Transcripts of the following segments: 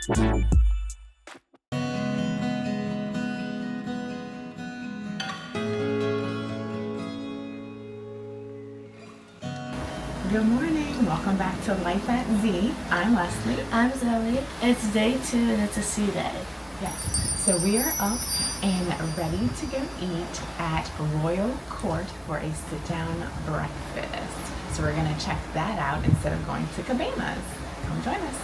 Good morning. Welcome back to Life at Z. I'm Leslie. I'm Zoe. It's day 2 and it's a sea day. Yes. So we are up and ready to go eat at Royal Court for a sit-down breakfast. So we're going to check that out instead of going to Cabanas. Come join us.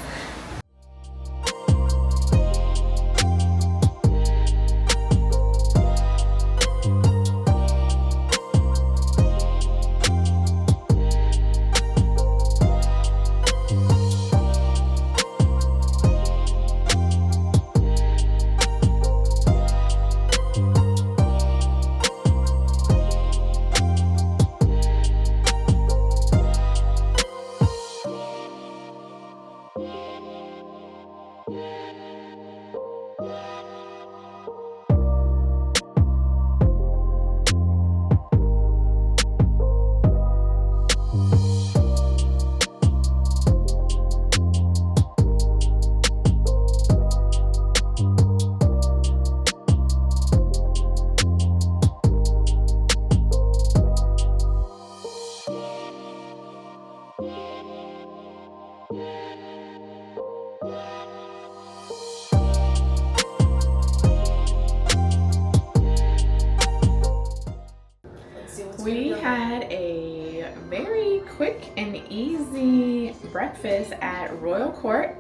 We had a very quick and easy breakfast at Royal Court.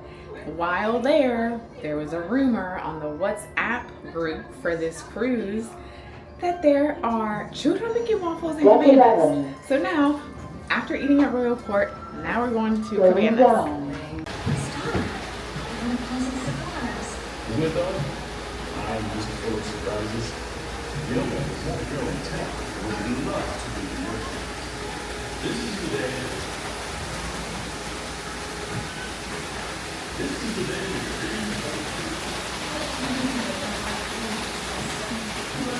While there was a rumor on the WhatsApp group for this cruise that there are Churro Mickey Waffles and Cabanas. So now, after eating at Royal Court, now we're going to Cabanas. With us, I'm just full of surprises. Yoga is not a girl in town. Would love to be with you. This is the day. This is the day your dreams come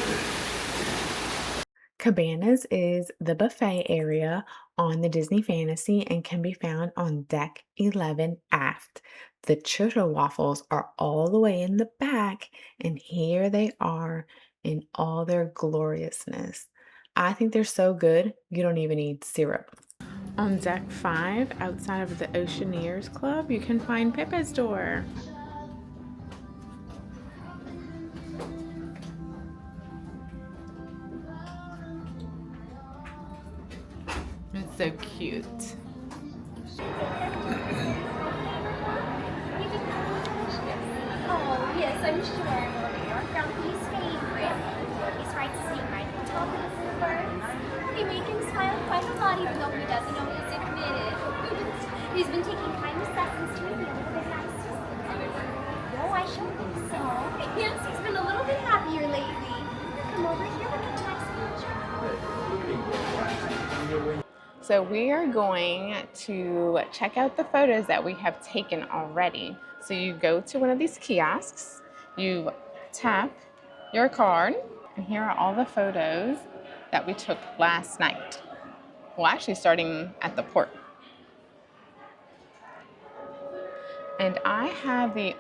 true. Cabanas is the buffet area on the Disney Fantasy and can be found on deck 11 aft. The churro waffles are all the way in the back, and here they are in all their gloriousness. I think they're so good, you don't even need syrup. On deck 5, outside of the Oceaneers Club, you can find Pepe's door. It's so cute. Oh, yes, I'm sure it will be your grumpy's favorite. He tries to sing right on top of the birds. They make him smile quite a lot, even though he doesn't always admit it. He's been taking kindness lessons to be a little bit nicer. Oh, I should think so. Yes, he's been a little bit happier lately. Come over here, look at Jack's picture. So we are going to check out the photos that we have taken already. So you go to one of these kiosks, you tap your card, and here are all the photos that we took last night. Well, actually starting at the port. And I have the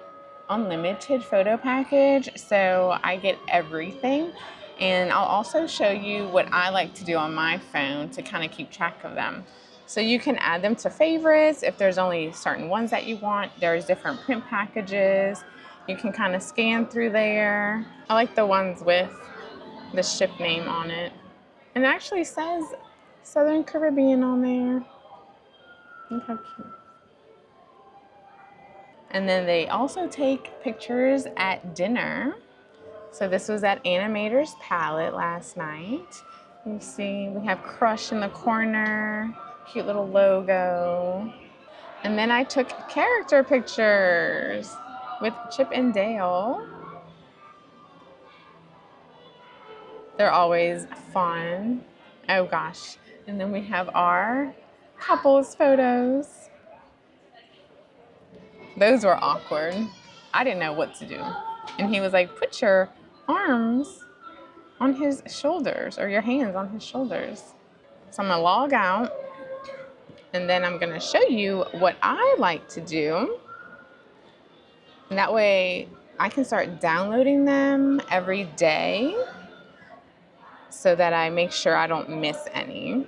unlimited photo package, so I get everything. And I'll also show you what I like to do on my phone to kind of keep track of them. So you can add them to favorites if there's only certain ones that you want. There's different print packages. You can kind of scan through there. I like the ones with the ship name on it. And it actually says Southern Caribbean on there. Look how cute. And then they also take pictures at dinner. So this was at Animator's Palette last night. You see we have Crush in the corner, cute little logo. And then I took character pictures with Chip and Dale. They're always fun. Oh gosh. And then we have our couples photos. Those were awkward. I didn't know what to do. And he was like, put your arms on his shoulders or your hands on his shoulders. So I'm gonna log out and then I'm gonna show you what I like to do And that way I can start downloading them every day so that I make sure I don't miss any.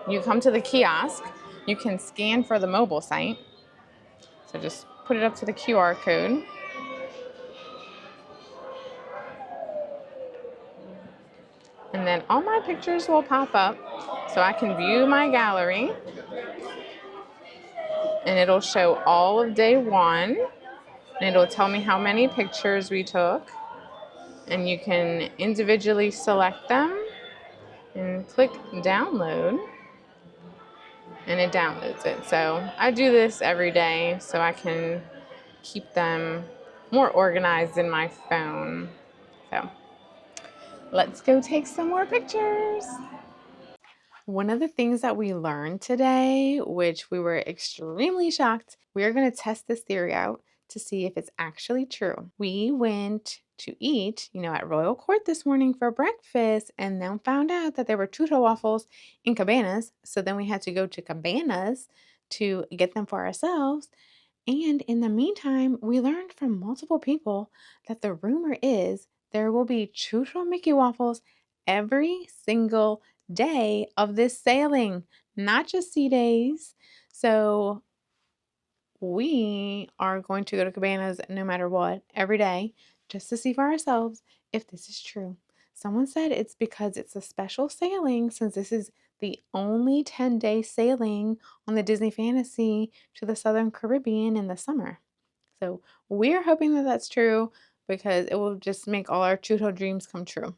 You come to the kiosk, you can scan for the mobile site. So just put it up to the QR code. And then all my pictures will pop up so I can view my gallery. And it'll show all of day one. And it'll tell me how many pictures we took. And you can individually select them and click download. And it downloads it. So I do this every day so I can keep them more organized in my phone. So let's go take some more pictures. One of the things that we learned today, which we were extremely shocked, we are going to test this theory out to see if it's actually true. We went to eat, at Royal Court this morning for breakfast and then found out that there were Churro waffles in Cabanas. So then we had to go to Cabanas to get them for ourselves. And in the meantime, we learned from multiple people that the rumor is there will be Churro Mickey Waffles every single day of this sailing, not just sea days. So we are going to go to Cabanas no matter what every day just to see for ourselves if this is true. Someone said it's because it's a special sailing since this is the only 10-day sailing on the Disney Fantasy to the Southern Caribbean in the summer. So we're hoping that that's true because it will just make all our churro dreams come true.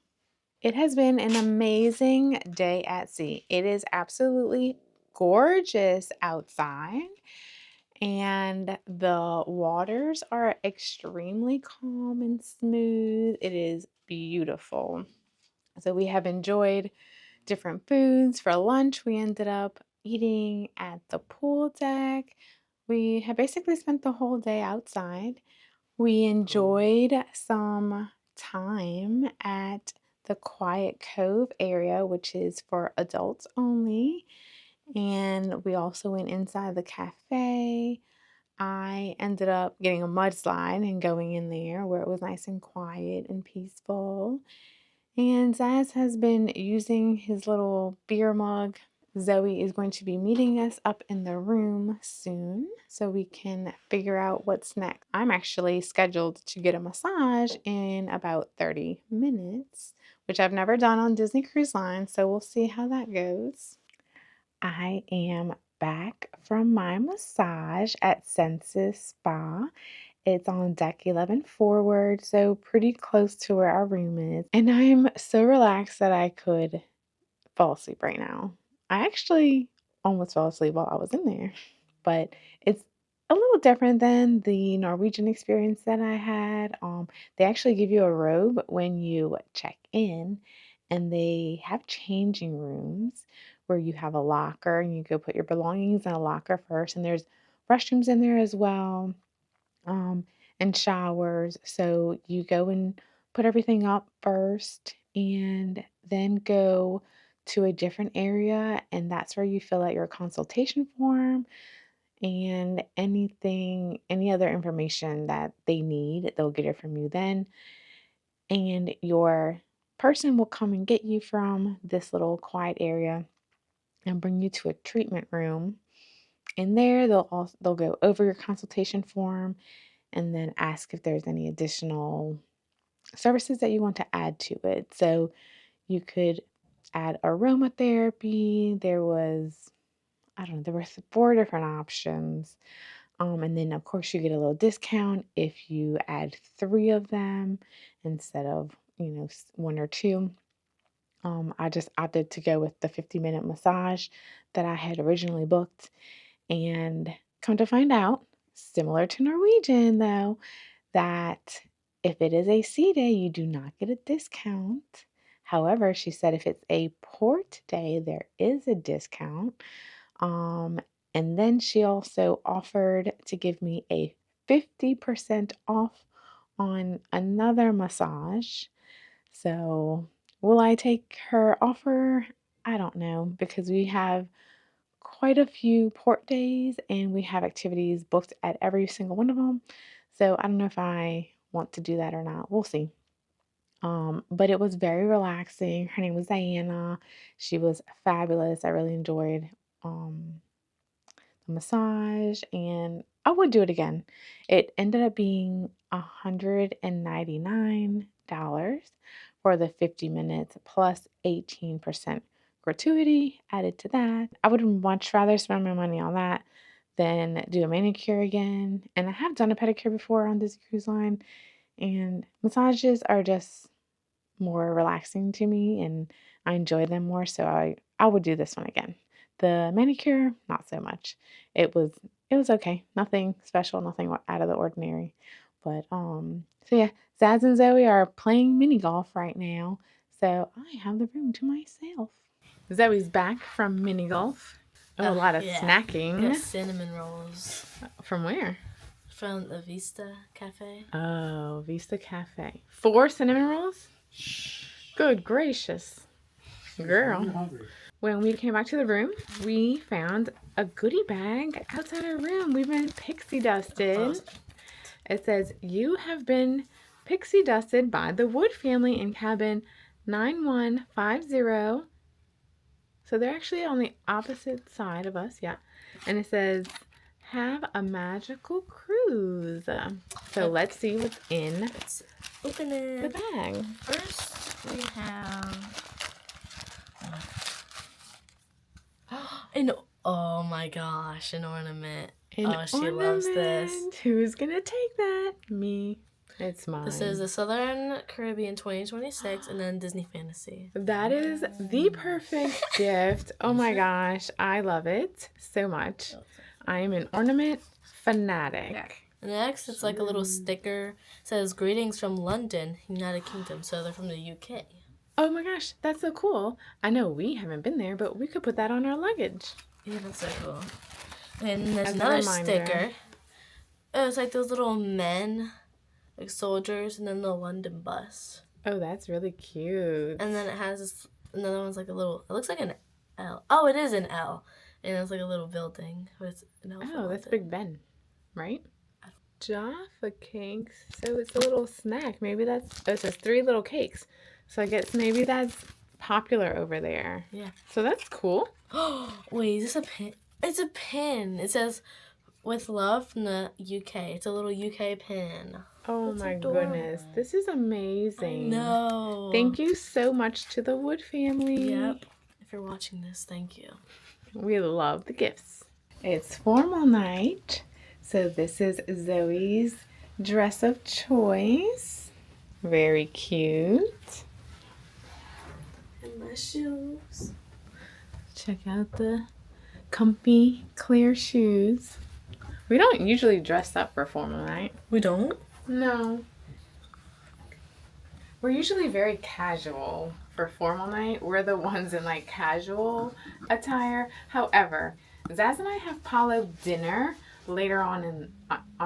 It has been an amazing day at sea. It is absolutely gorgeous outside and the waters are extremely calm and smooth. It is beautiful. So we have enjoyed different foods. For lunch, we ended up eating at the pool deck. We have basically spent the whole day outside. We enjoyed some time at the Quiet Cove area, which is for adults only. And we also went inside the cafe. I ended up getting a mudslide and going in there where it was nice and quiet and peaceful. And Zaz has been using his little beer mug. Zoe is going to be meeting us up in the room soon so we can figure out what's next. I'm actually scheduled to get a massage in about 30 minutes, which I've never done on Disney Cruise Line, so we'll see how that goes. I am back from my massage at Senses Spa. It's on deck 11 forward, so pretty close to where our room is. And I'm so relaxed that I could fall asleep right now. I actually almost fell asleep while I was in there, but it's a little different than the Norwegian experience that I had. They actually give you a robe when you check in, and they have changing rooms where you have a locker and you go put your belongings in a locker first, and there's restrooms in there as well, and showers. So you go and put everything up first and then go to a different area, and that's where you fill out your consultation form and any other information that they need, they'll get it from you then. And your person will come and get you from this little quiet area and bring you to a treatment room. In there, they'll go over your consultation form and then ask if there's any additional services that you want to add to it. So you could add aromatherapy. There were 4 different options. And then of course you get a little discount if you add 3 of them instead of, 1 or 2. I just opted to go with the 50-minute massage that I had originally booked, and come to find out, similar to Norwegian though, that if it is a sea day, you do not get a discount. However, she said if it's a port day, there is a discount. And then she also offered to give me a 50% off on another massage. So, will I take her offer? I don't know, because we have quite a few port days and we have activities booked at every single one of them. So I don't know if I want to do that or not. We'll see. But it was very relaxing. Her name was Diana. She was fabulous. I really enjoyed the massage, and I would do it again. It ended up being $199 for the 50 minutes plus 18% gratuity added to that. I would much rather spend my money on that than do a manicure again. And I have done a pedicure before on this cruise line, and massages are just more relaxing to me and I enjoy them more, so I would do this one again. The manicure, not so much. It was okay. Nothing special, nothing out of the ordinary. But so yeah, Zaz and Zoe are playing mini golf right now. So I have the room to myself. Zoe's back from mini golf. Oh, a lot of Yeah. snacking. Got cinnamon rolls From where? from the Vista Cafe. Oh, Vista Cafe. 4 cinnamon rolls? Good gracious. Girl. When we came back to the room, we found a goodie bag outside our room. We've been pixie dusted. It says, "You have been pixie dusted by the Wood family in cabin 9150." So they're actually on the opposite side of us, yeah. And it says, "Have a magical cruise." So let's see what's in Let's open the it. bag. First, we have oh my gosh, an ornament. An She loves this. ornament. Who's gonna take that? Me. It's mine. This is the Southern Caribbean 2026 and then Disney Fantasy. That is the perfect gift. Oh my gosh, I love it so much. I am an ornament fanatic. And next, it's like a little sticker. It says, "Greetings from London, United Kingdom." So they're from the UK. Oh my gosh, that's so cool. I know we haven't been there, but we could put that on our luggage. Yeah, that's so cool. And there's As a another reminder. sticker. Oh, it's like those little men, like soldiers, and then the London bus. Oh, that's really cute. And then it has this, another one's like a little, it looks like an L. Oh, it is an L. And it's like a little building. But it's an L. Oh, that's Big Ben, right? Jaffa cakes. So it's a little snack. Maybe that's, oh, it says 3 little cakes. So I guess maybe that's popular over there. Yeah. So that's cool. Wait, is this a pin? It's a pin. It says, "With love from the UK." It's a little UK pin. Oh That's my adorable. goodness. This is amazing. No. Thank you so much to the Wood family. Yep. If you're watching this, thank you. We love the gifts. It's formal night. So this is Zoe's dress of choice. Very cute. And my shoes. Check out the comfy, clear shoes. We don't usually dress up for formal night. We don't? No. We're usually very casual for formal night. We're the ones in like casual attire. However, Zaz and I have Palo dinner later on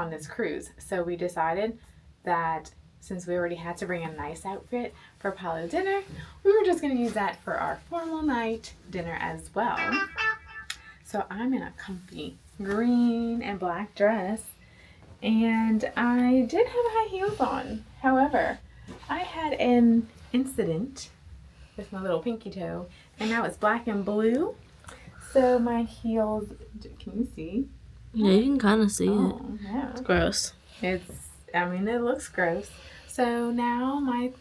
this cruise. So we decided that since we already had to bring a nice outfit for Palo dinner, we were just going to use that for our formal night dinner as well. So I'm in a comfy green and black dress, and I did have high heels on. However, I had an incident with my little pinky toe, and now it's black and blue. So my heels, can you see? Yeah, you can kind of see Oh, yeah. It's gross. It looks gross. So now my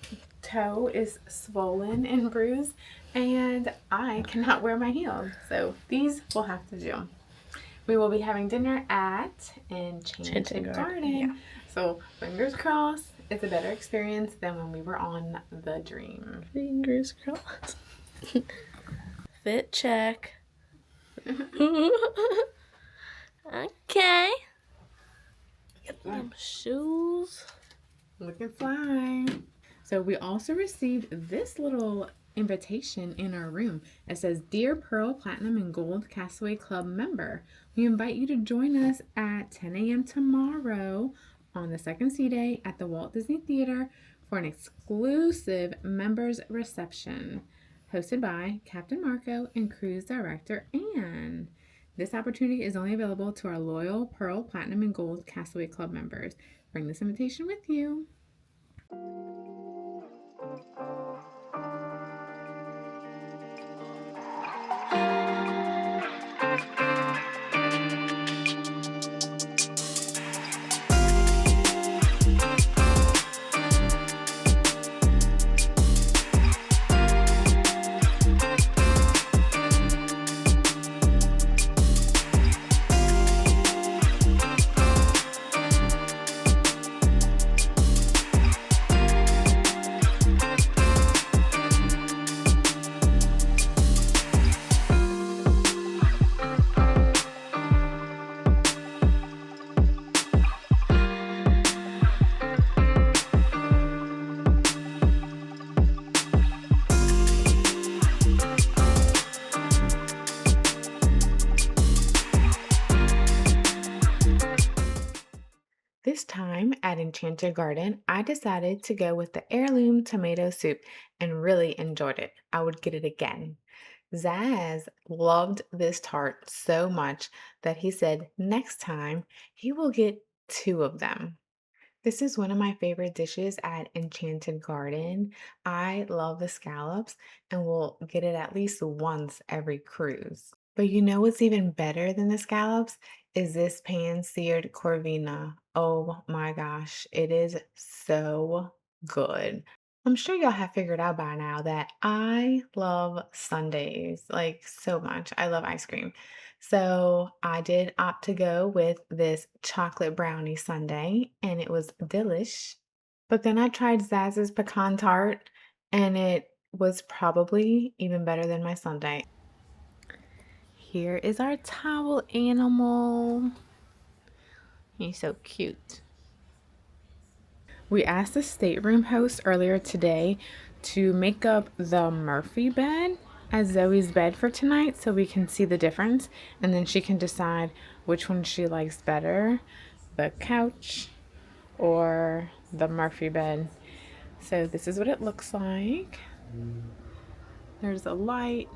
toe is swollen and bruised, and I cannot wear my heels. So these will have to do. We will be having dinner at Enchanted Garden. Yeah. So fingers crossed, it's a better experience than when we were on the Dream. Fingers crossed. Fit check. Okay. Get them shoes. Looking fly. So we also received this little invitation in our room. It says, "Dear Pearl Platinum and Gold Castaway Club member, we invite you to join us at 10 a.m. tomorrow on the second sea day at the Walt Disney Theater for an exclusive members reception hosted by Captain Marco and cruise director Anne. This opportunity is only available to our loyal Pearl, Platinum, and Gold Castaway Club members. Bring this invitation with you. This time at Enchanted Garden, I decided to go with the heirloom tomato soup and really enjoyed it. I would get it again. Zaz loved this tart so much that he said next time he will get 2 of them. This is one of my favorite dishes at Enchanted Garden. I love the scallops and will get it at least once every cruise. But you know what's even better than the scallops is this pan-seared corvina. Oh my gosh, it is so good. I'm sure y'all have figured out by now that I love sundaes like so much. I love ice cream. So I did opt to go with this chocolate brownie sundae and it was delish. But then I tried Zaz's pecan tart and it was probably even better than my sundae. Here is our towel animal. He's so cute. We asked the stateroom host earlier today to make up the Murphy bed as Zoe's bed for tonight so we can see the difference and then she can decide which one she likes better, the couch or the Murphy bed. So this is what it looks like. There's a light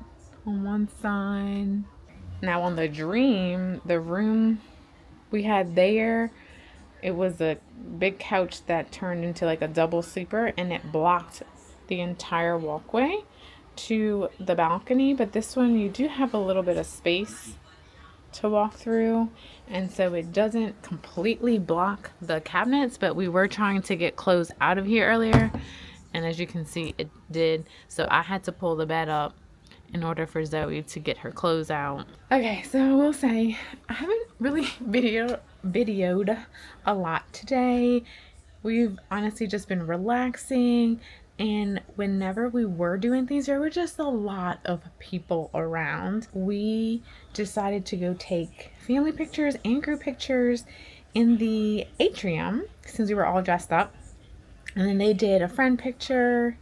on one side. Now on the Dream, the room we had there, it was a big couch that turned into like a double sleeper and it blocked the entire walkway to the balcony. But this one you do have a little bit of space to walk through, and so it doesn't completely block the cabinets, but we were trying to get clothes out of here earlier and as you can see it did, so I had to pull the bed up in order for Zoe to get her clothes out. Okay, so I will say I haven't really videoed a lot today. We've honestly just been relaxing, and whenever we were doing things, there were just a lot of people around. We decided to go take family pictures and group pictures in the atrium since we were all dressed up, and then they did a friend picture.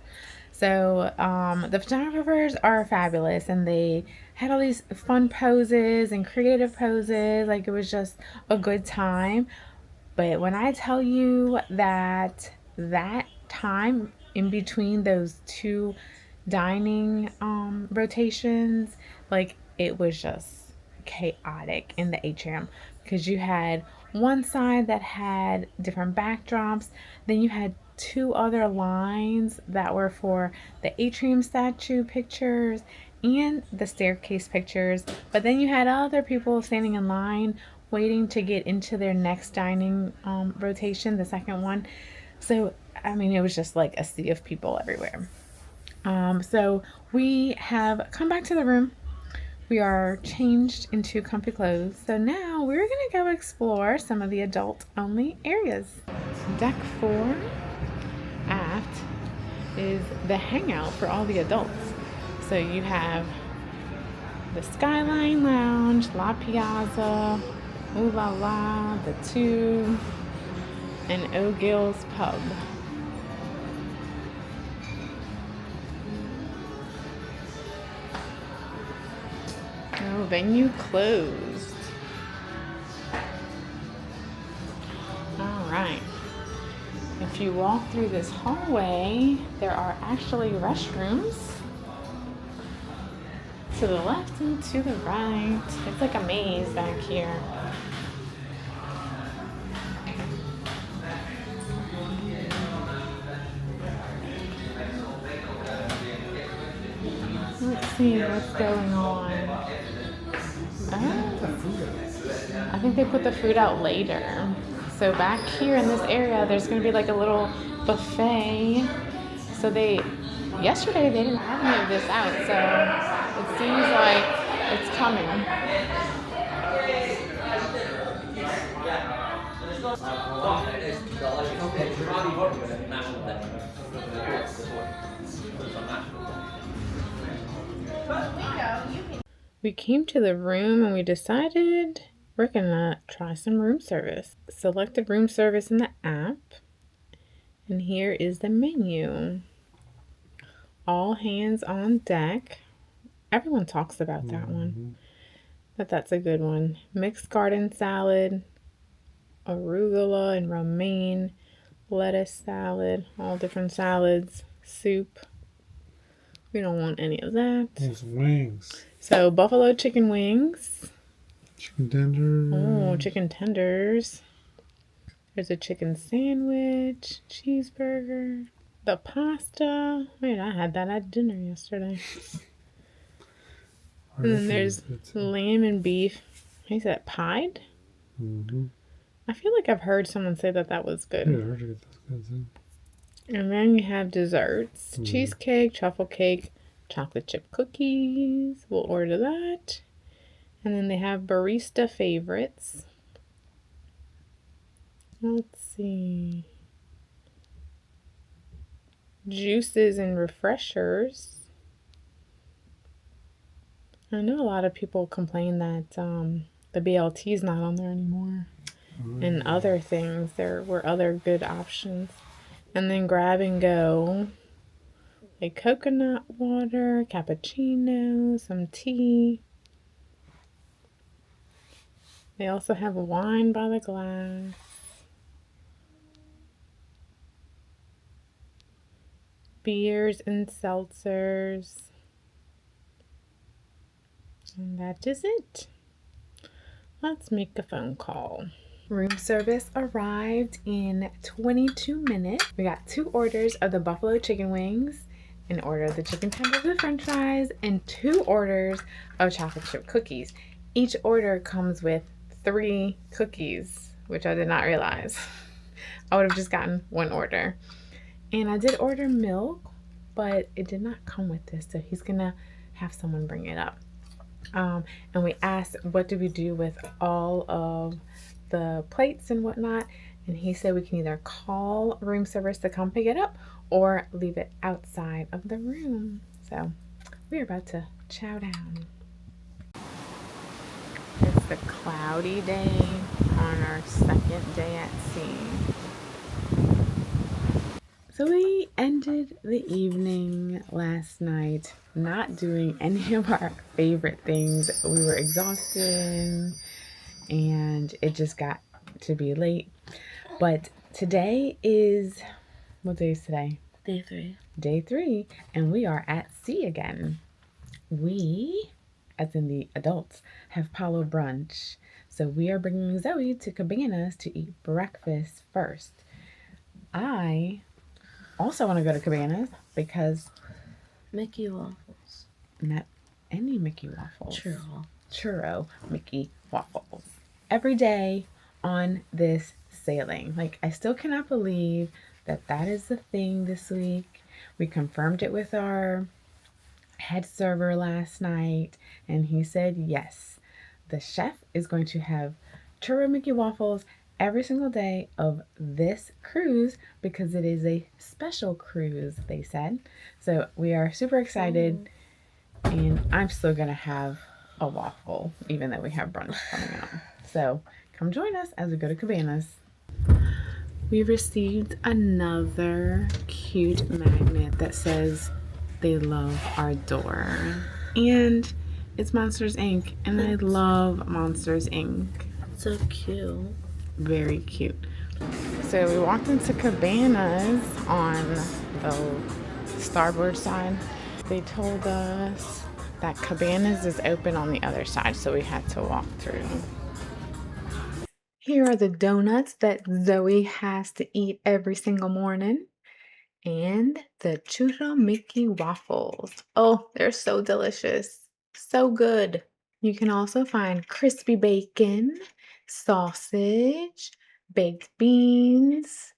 So the photographers are fabulous and they had all these fun poses and creative poses. Like it was just a good time. But when I tell you that time in between those 2 dining rotations, like it was just chaotic in the atrium because you had one side that had different backdrops, then you had 2 other lines that were for the atrium statue pictures and the staircase pictures, but then you had other people standing in line waiting to get into their next dining rotation, the second one. So I mean it was just like a sea of people everywhere. So we have come back to the room. We are changed into comfy clothes. So now we're gonna go explore some of the adult only areas. Deck 4 aft is the hangout for all the adults. So you have the Skyline Lounge, La Piazza, Ooh La La, the Tube, and O'Gill's Pub. Oh, venue closed. All right. If you walk through this hallway, there are actually restrooms. To the left and to the right. It's like a maze back here. Let's see what's going on. Oh, I think they put the food out later. So back here in this area, there's going to be like a little buffet. So yesterday they didn't have any of this out, so it seems like it's coming. We came to the room and we decided we're gonna try some room service. Selected room service in the app, and here is the menu. All hands on deck. Everyone talks about that one, but that's a good one. Mixed garden salad, arugula and romaine, lettuce salad, all different salads, soup. We don't want any of that. There's wings. So buffalo chicken wings. Chicken tenders. Oh, chicken tenders. There's a chicken sandwich, cheeseburger, the pasta. Wait, I had that at dinner yesterday. And then there's lamb and beef. He said pied? I feel like I've heard someone say that that was good. Yeah, I heard it was good. And then you have desserts. Cheesecake, truffle cake, chocolate chip cookies. We'll order that. And then they have barista favorites. Let's see. Juices and refreshers. I know a lot of people complain that the BLT is not on there anymore. And other things. There were other good options. And then grab and go. A coconut water, cappuccino, some tea. They also have wine by the glass. Beers and seltzers. And that is it. Let's make a phone call. Room service arrived in 22 minutes. We got 2 orders of the buffalo chicken wings, an order of the chicken tenders with french fries, and 2 orders of chocolate chip cookies. Each order comes with 3 cookies, which I did not realize. I would have just gotten 1 order. And I did order milk, but it did not come with this, so he's gonna have someone bring it up. And we asked, what do we do with all of the plates and whatnot? And he said we can either call room service to come pick it up or leave it outside of the room. So we're about to chow down. It's the cloudy day on our 2nd day at sea. So we ended the evening last night not doing any of our favorite things. We were exhausted and it just got to be late. But today is, what day is today? Day 3. Day 3, and we are at sea again. We, as in the adults, have Palo brunch. So we are bringing Zoe to Cabanas to eat breakfast first. I also want to go to Cabanas because Mickey Waffles. not any Mickey Waffles. Churro. Mickey Waffles. Every day on this sailing. Like, I still cannot believe that that is the thing this week. We confirmed it with our head server last night, and he said yes. The chef is going to have Churro Mickey Waffles every single day of this cruise because it is a special cruise, they said. So we are super excited, and I'm still gonna have a waffle even though we have brunch coming up. So come join us as we go to Cabanas. We received another cute magnet that says they love our door, and it's Monsters Inc. and I love Monsters Inc. So cute. Very cute. So we walked into Cabanas on the starboard side. They told us That Cabanas is open on the other side, so we had to walk through. Here are the donuts that Zoe has to eat every single morning. And the Churro Mickey Waffles. Oh, they're so delicious. So good. You can also find crispy bacon, sausage, baked beans,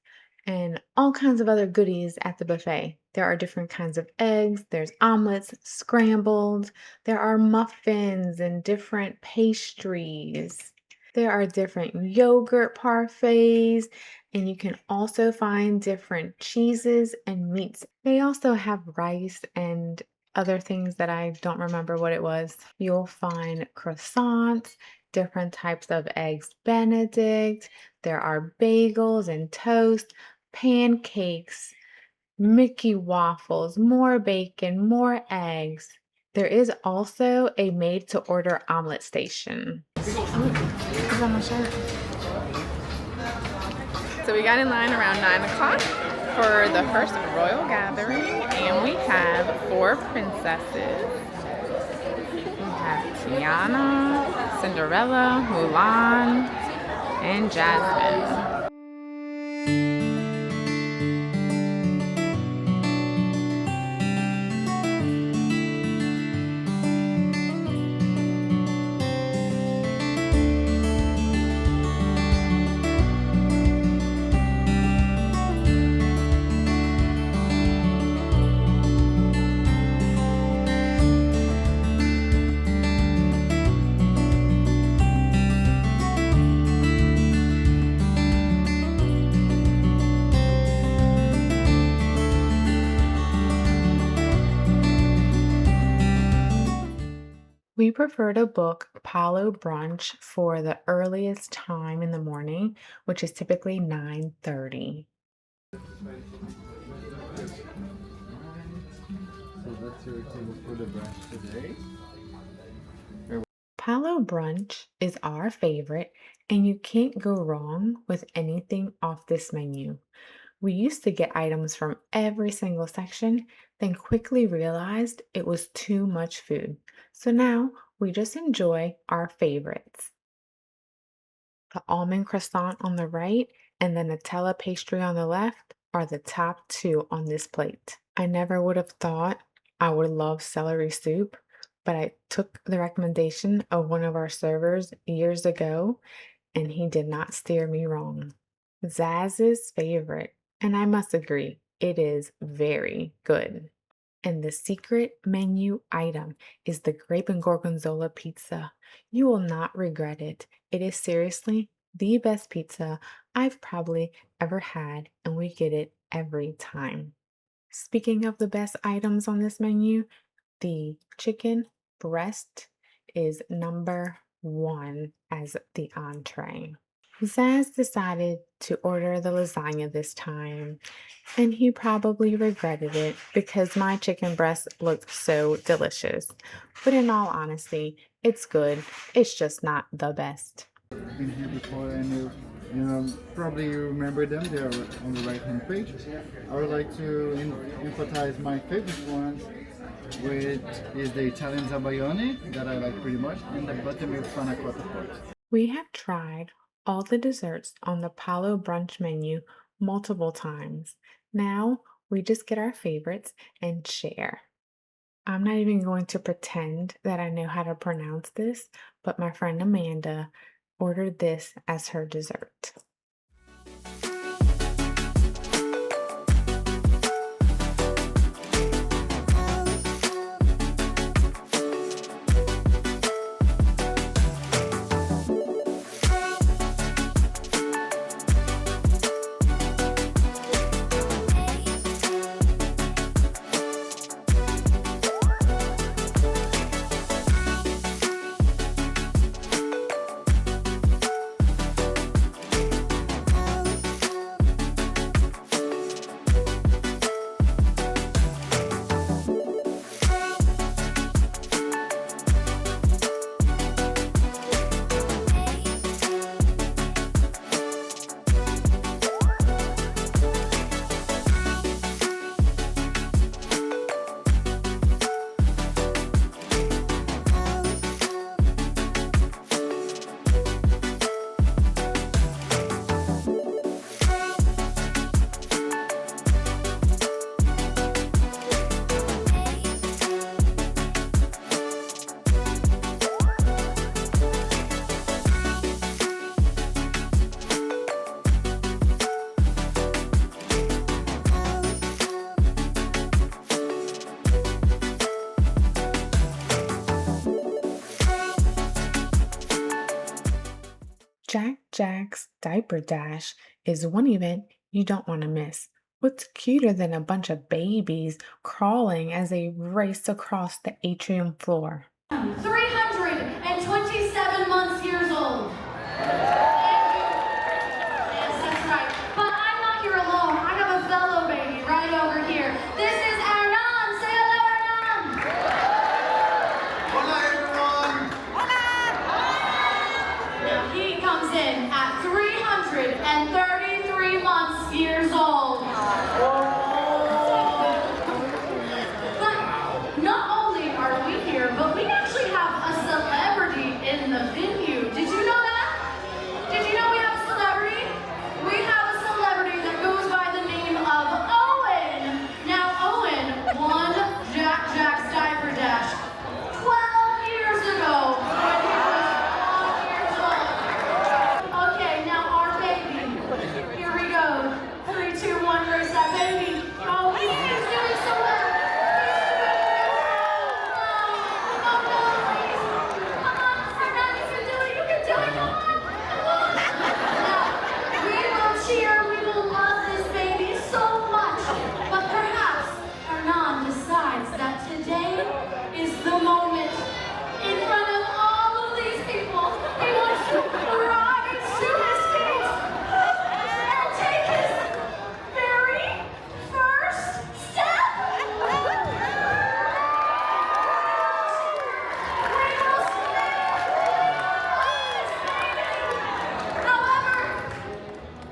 and all kinds of other goodies at the buffet. There are different kinds of eggs, there's omelets, scrambled, there are muffins and different pastries. There are different yogurt parfaits, and you can also find different cheeses and meats. They also have rice and other things that I don't remember what it was. You'll find croissants, different types of eggs Benedict. There are bagels and toast, pancakes, Mickey waffles, more bacon, more eggs. There is also a made-to-order omelet station. Is on my shirt. So we got in line around 9 o'clock for the first royal gathering, and we have 4 princesses. We have Tiana, Cinderella, Mulan, and Jasmine. We prefer to book Palo brunch for the earliest time in the morning, which is typically 9:30. So that's your table for the brunch today. Palo brunch is our favorite, and you can't go wrong with anything off this menu. We used to get items from every single section, then quickly realized it was too much food. So now we just enjoy our favorites. The almond croissant on the right and the Nutella pastry on the left are the top 2 on this plate. I never would have thought I would love celery soup, but I took the recommendation of one of our servers years ago, and he did not steer me wrong. Zaz's favorite, and I must agree, it is very good. And the secret menu item is the grape and gorgonzola pizza. You will not regret it. It is seriously the best pizza I've probably ever had, and we get it every time. Speaking of the best items on this menu, the chicken breast is number 1 as the entree. Zaz decided to order the lasagna this time, and he probably regretted it because my chicken breast looked so delicious. But in all honesty, it's good. It's just not the best. Been here before, and probably you remember them. They are on the right hand page. I would like to emphasize my favorite ones, which is the Italian zabaione that I like pretty much, and the buttermilk panna cotta part. We have tried all the desserts on the Palo brunch menu multiple times. Now we just get our favorites and share. I'm not even going to pretend that I know how to pronounce this, but my friend Amanda ordered this as her dessert. Jack's Diaper Dash is one event you don't want to miss. What's cuter than a bunch of babies crawling as they race across the atrium floor? 327 months years old. Yes, that's right. But I'm not here alone. I have a fellow baby right over here. This is Arnon. Say hello, Arnon. Hola, everyone! Now he comes in at 333 months years old. But not only are we here, but we actually have a celebrity in the venue. Did you know that? Did you know we have a celebrity? We have a celebrity that goes by the name of Owen. Now Owen won Jack's Diaper Dash 12 years ago when he was 1 years old. Okay, now our baby. Here we go. 3, 2, 1, race that baby. Oh, he's doing so well.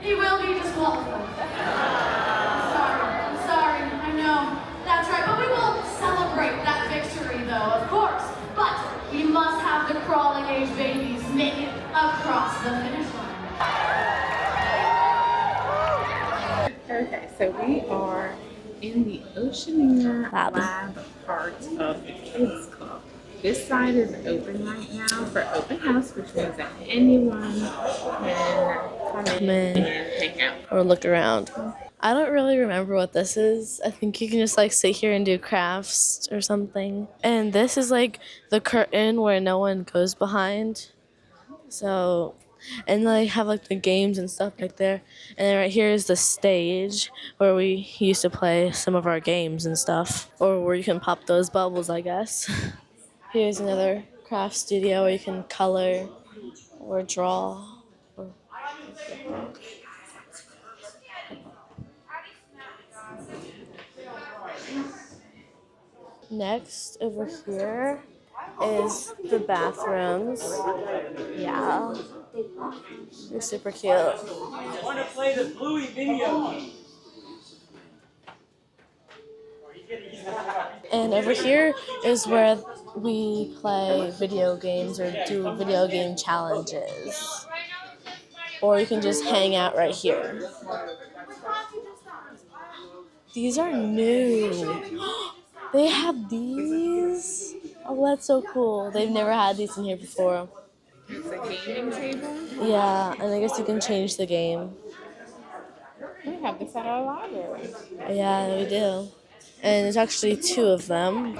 He will be disqualified. I'm sorry, I know. That's right, but we will celebrate that victory though, of course. But we must have the crawling age babies make it across the finish line. Okay, so we are in the Oceaneer Lab. Lab part of the Kids Club. This side is open right now for open house, which means that anyone can come in and hang out. Or look around. I don't really remember what this is. I think you can just like sit here and do crafts or something. And this is like the curtain where no one goes behind. So, and they have like the games and stuff like there. And then right here is the stage where we used to play some of our games and stuff. Or where you can pop those bubbles, I guess. Here's another craft studio where you can color or draw. Next, over here is the bathrooms. Yeah, they're super cute. I want to play the Bluey video. And over here is where we play video games or do video game challenges. Or you can just hang out right here. These are new. They have these. Oh, that's so cool. They've never had these in here before. It's a gaming table. Yeah, and I guess you can change the game. We have this at our library. Yeah, we do. And there's actually 2 of them.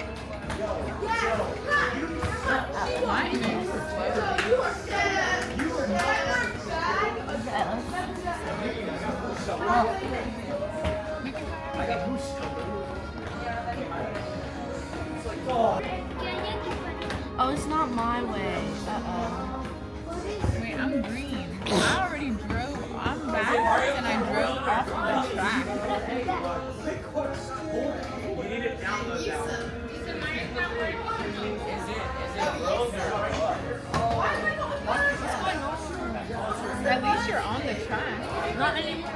Oh, it's not my way. Wait, I'm green. I already drove. I'm backwards and I drove off of the track. At least you're on the track. Not anymore.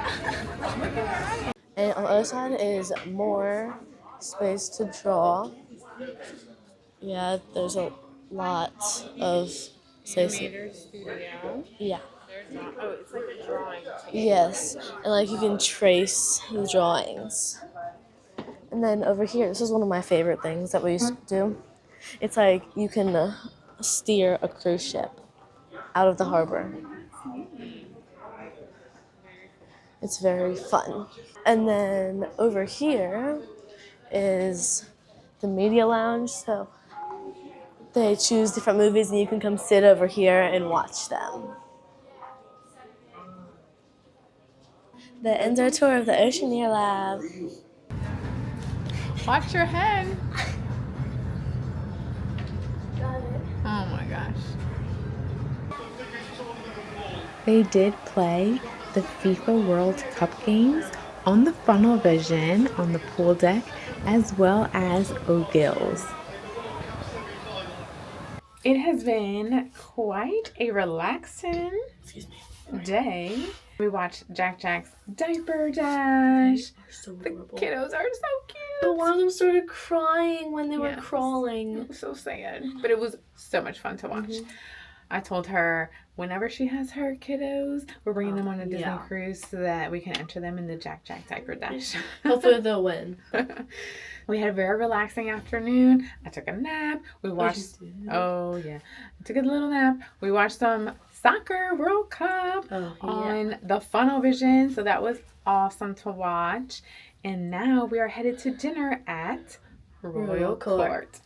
And on the other side is more space to draw. Yeah, there's a lot of space. Animator studio. Yeah. Oh, it's like a drawing table. Yes, and like you can trace the drawings. And then over here, this is one of my favorite things that we used to do. It's like you can steer a cruise ship out of the harbor. It's very fun. And then over here is the media lounge. So they choose different movies and you can come sit over here and watch them. That ends our tour of the Oceaneer Lab. Watch your head. Got it. Oh my gosh. They did play the FIFA World Cup games on the funnel vision on the pool deck as well as O'Gill's. It has been quite a relaxing day. We watched Jack's diaper dash. So The horrible. kiddos are so cute. But one of them started crying when they were Yes. crawling. It was so sad, but it was so much fun to watch. I told her whenever she has her kiddos, we're bringing them on a Disney cruise so that we can enter them in the Jack diaper dash. Hopefully they'll win. We had a very relaxing afternoon. I took a nap. We watched. Oh yeah, I took a little nap. We watched some soccer World Cup on the funnel vision, so that was awesome to watch. And now we are headed to dinner at Royal Court.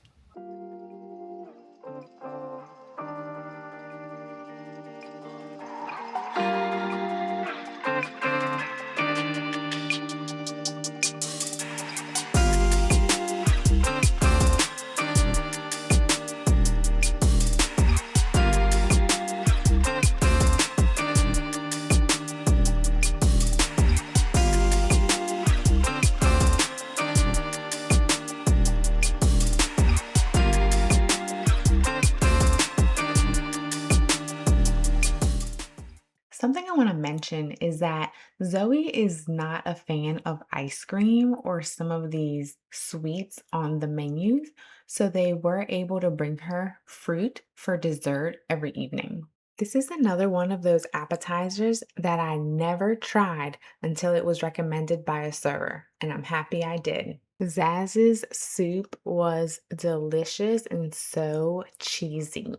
Something I want to mention is that Zoe is not a fan of ice cream or some of these sweets on the menus, so they were able to bring her fruit for dessert every evening. This is another one of those appetizers that I never tried until it was recommended by a server, and I'm happy I did. Zaz's soup was delicious and so cheesy.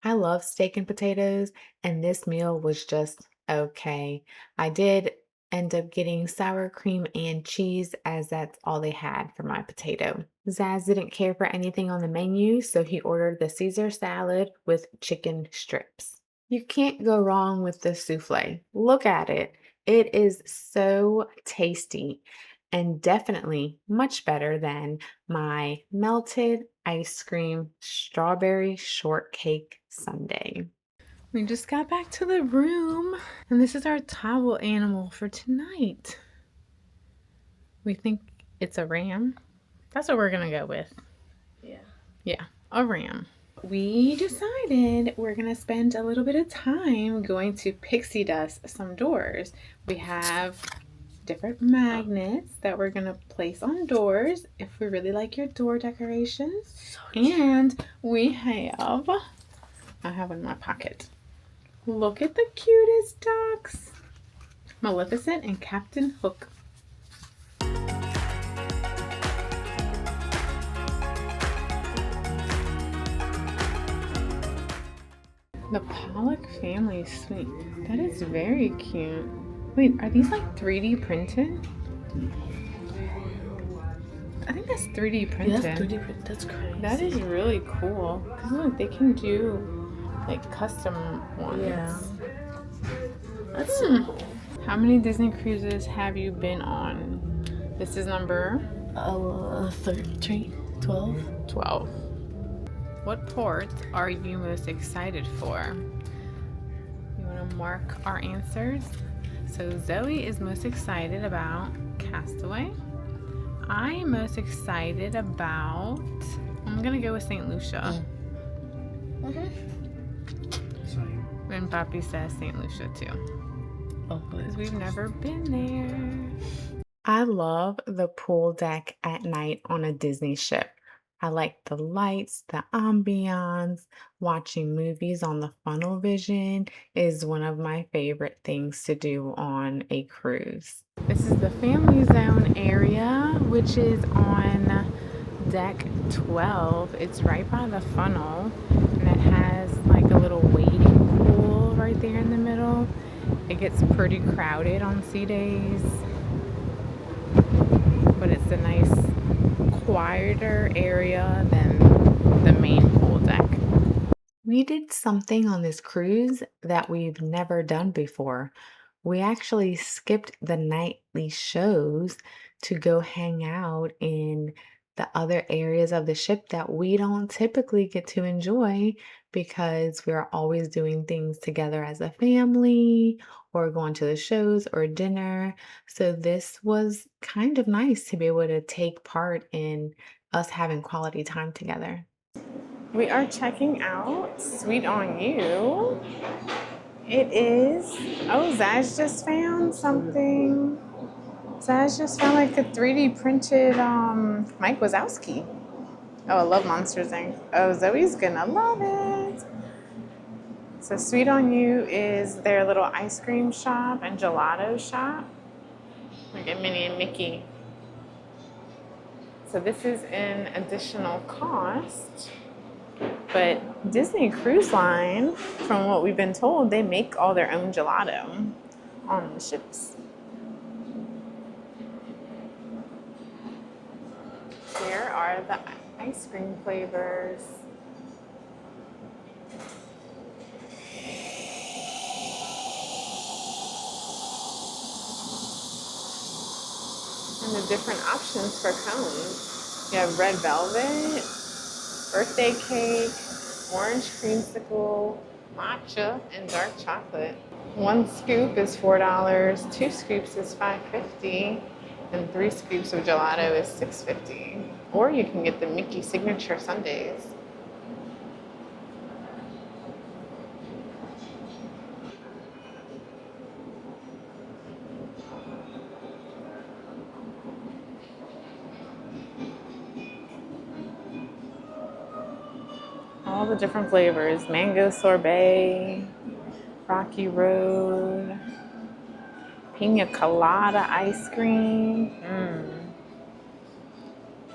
I love steak and potatoes, and this meal was just okay. I did end up getting sour cream and cheese as that's all they had for my potato. Zaz didn't care for anything on the menu, so he ordered the Caesar salad with chicken strips. You can't go wrong with this souffle. Look at it. It is so tasty and definitely much better than my melted ice cream strawberry shortcake sundae. We just got back to the room, and this is our towel animal for tonight. We think it's a ram. That's what we're gonna go with. Yeah, a ram. We decided we're gonna spend a little bit of time going to pixie dust some doors. We have different magnets that we're gonna place on doors if we really like your door decorations. And we have, I have in my pocket. Look at the cutest ducks. Maleficent and Captain Hook. The Pollock family suite. That is very cute. Wait, are these like 3D printed? I think that's 3D printed. Yeah, that's 3D printed. That's crazy. That is really cool. Cause look, they can do like custom ones. Yeah. That's How many Disney cruises have you been on? This is number 13, 12. 12. What port are you most excited for? You want to mark our answers? So Zoe is most excited about Castaway. I am most excited about, I'm gonna go with St. Lucia. Same. And Papi says St. Lucia too. Oh, Because we've never been there. I love the pool deck at night on a Disney ship. I like the lights, the ambiance. Watching movies on the funnel vision is one of my favorite things to do on a cruise. This is the family zone area, which is on deck 12. It's right by the funnel, and it has like a little waiting pool right there in the middle. It gets pretty crowded on sea days, but it's a nice quieter area than the main pool deck. We did something on this cruise that we've never done before. We actually skipped the nightly shows to go hang out in the other areas of the ship that we don't typically get to enjoy because we're always doing things together as a family or going to the shows or dinner. So this was kind of nice to be able to take part in us having quality time together. We are checking out Sweet on You. It is, oh, Zaz just found something. Zaz just found like a 3D printed Mike Wazowski. Oh, I love Monsters Inc. Oh, Zoe's gonna love it. So Sweet on You is their little ice cream shop and gelato shop. Look at Minnie and Mickey. So this is an additional cost. But Disney Cruise Line, from what we've been told, they make all their own gelato on the ships. Here are the ice cream flavors. And the different options for cones. You have red velvet, birthday cake, orange creamsicle, matcha, and dark chocolate. One scoop is $4, 2 scoops is $5.50, and 3 scoops of gelato is $6.50. Or you can get the Mickey Signature Sundaes. All the different flavors: mango sorbet, rocky road, pina colada ice cream.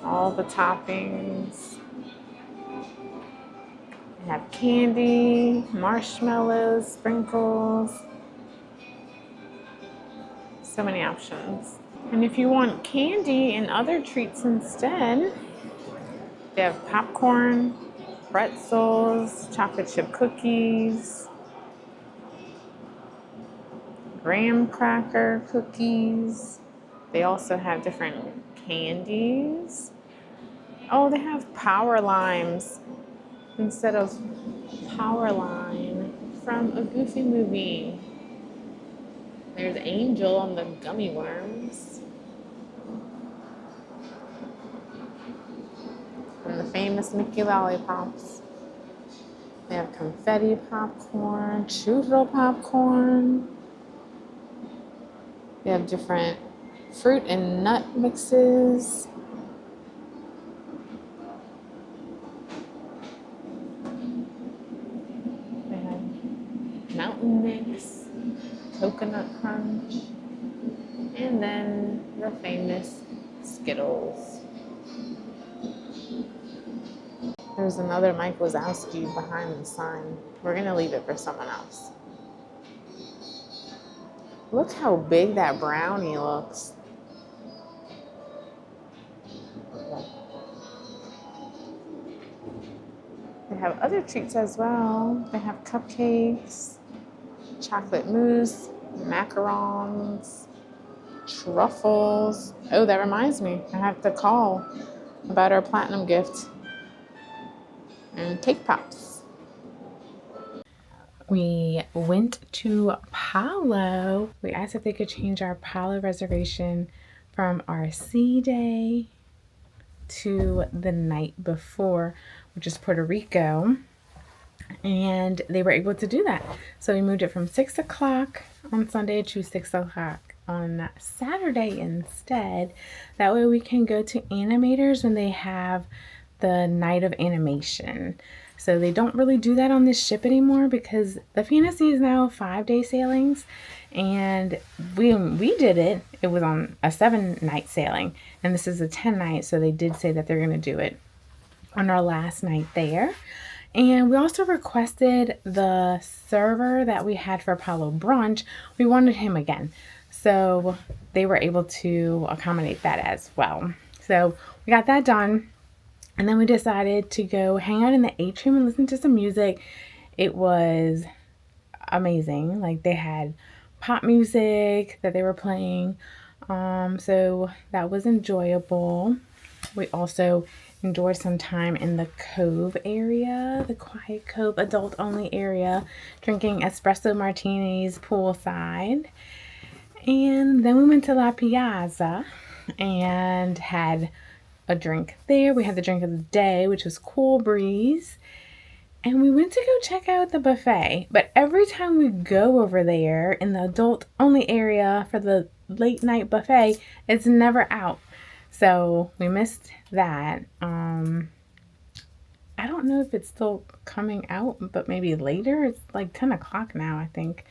All the toppings. They have candy, marshmallows, sprinkles. So many options. And if you want candy and other treats instead, they have popcorn, pretzels, chocolate chip cookies, graham cracker cookies. They also have different candies. Oh, they have power limes instead of power line from a Goofy movie. There's Angel on the gummy worms. And the famous Mickey lollipops. They have confetti popcorn, churro popcorn. They have different fruit and nut mixes. They have mountain mix, coconut crunch, and then the famous Skittles. There's another Mike Wazowski behind the sign. We're gonna leave it for someone else. Look how big that brownie looks. They have other treats as well. They have cupcakes, chocolate mousse, macarons, truffles. Oh, that reminds me. I have to call about our platinum gift. And cake pops. We went to Palo. We asked if they could change our Palo reservation from our sea day to the night before, which is Puerto Rico. And they were able to do that. So we moved it from 6 o'clock on Sunday to 6 o'clock on Saturday instead. That way we can go to animators when they have the night of animation. So they don't really do that on this ship anymore because the Fantasy is now 5-day sailings, and we did it. It was on a 7-night sailing, and this is a 10-night. So they did say that they're going to do it on our last night there. And we also requested the server that we had for Palo brunch. We wanted him again, so they were able to accommodate that as well. So we got that done. And then we decided to go hang out in the atrium and listen to some music. It was amazing. Like, they had pop music that they were playing. So that was enjoyable. We also enjoyed some time in the Cove area, the Quiet Cove adult only area, drinking espresso martinis poolside. And then we went to La Piazza and had a drink there. We had the drink of the day, which was Cool Breeze. And we went to go check out the buffet. But every time we go over there in the adult only area for the late night buffet, it's never out. So we missed that. I don't know if it's still coming out, but maybe later. It's like 10 o'clock now, I think.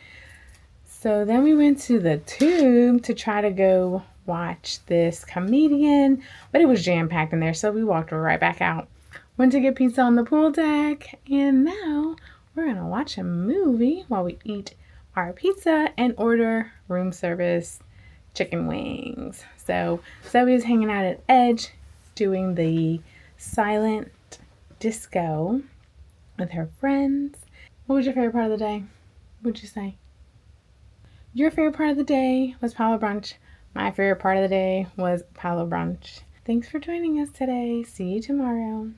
So then we went to the Tube to try to go watch this comedian, but it was jam-packed in there, so we walked right back out. Went to get pizza on the pool deck, and now we're gonna watch a movie while we eat our pizza and order room service chicken wings. So Zoe is hanging out at Edge doing the silent disco with her friends. What was your favorite part of the day? What'd you say? Your favorite part of the day was Palo brunch. My favorite part of the day was Palo brunch. Thanks for joining us today. See you tomorrow.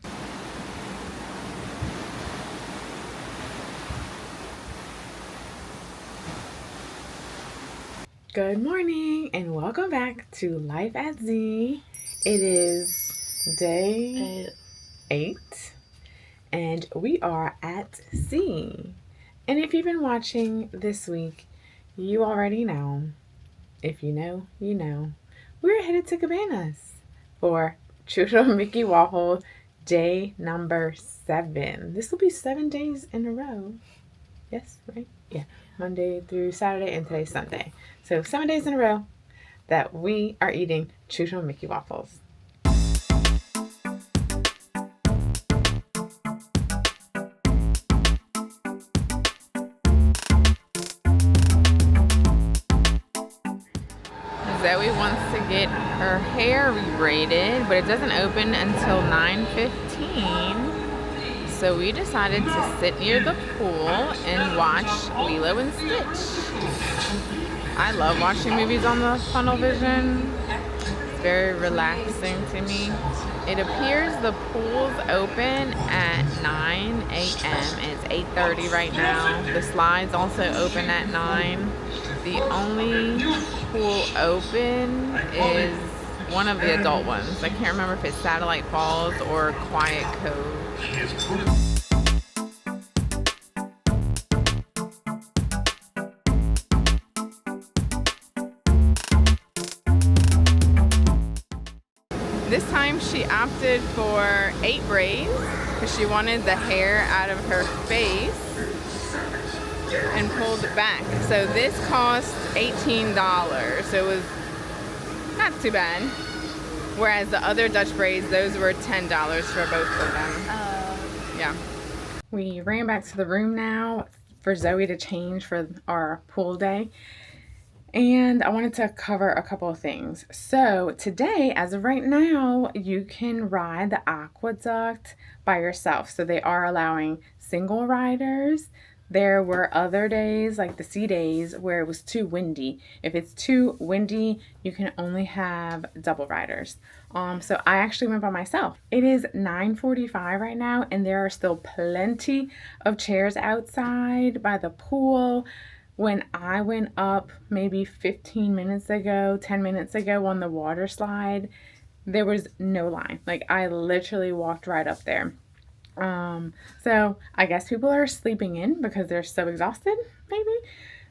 Good morning and welcome back to Life at Z. It is day 8 and we are at sea. And if you've been watching this week, you already know. If you know, you know. We're headed to Cabanas for Churro Mickey Waffles day number 7. This will be 7 days in a row. Yes, right? Yeah. Monday through Saturday and today's Sunday. So 7 days in a row that we are eating Churro Mickey Waffles. Zoe wants to get her hair re-braided, but it doesn't open until 9:15. So we decided to sit near the pool and watch Lilo and Stitch. I love watching movies on the Funnel Vision. It's very relaxing to me. It appears the pool's open at 9 a.m. and it's 8:30 right now. The slide's also open at 9. The only pool open is one of the adult ones. I can't remember if it's Satellite Falls or Quiet Cove. This time she opted for 8 braids because she wanted the hair out of her face and pulled it back. So this cost $18, so it was not too bad. Whereas the other Dutch braids, those were $10 for both of them. Yeah. We ran back to the room now for Zoe to change for our pool day. And I wanted to cover a couple of things. So today, as of right now, you can ride the AquaDuck by yourself. So they are allowing single riders. There were other days, like the sea days, where it was too windy. If it's too windy, you can only have double riders. So I actually went by myself. It is 9:45 right now, and there are still plenty of chairs outside by the pool. When I went up maybe 15 minutes ago, 10 minutes ago on the water slide, there was no line. Like I literally walked right up there. So I guess people are sleeping in because they're so exhausted, maybe,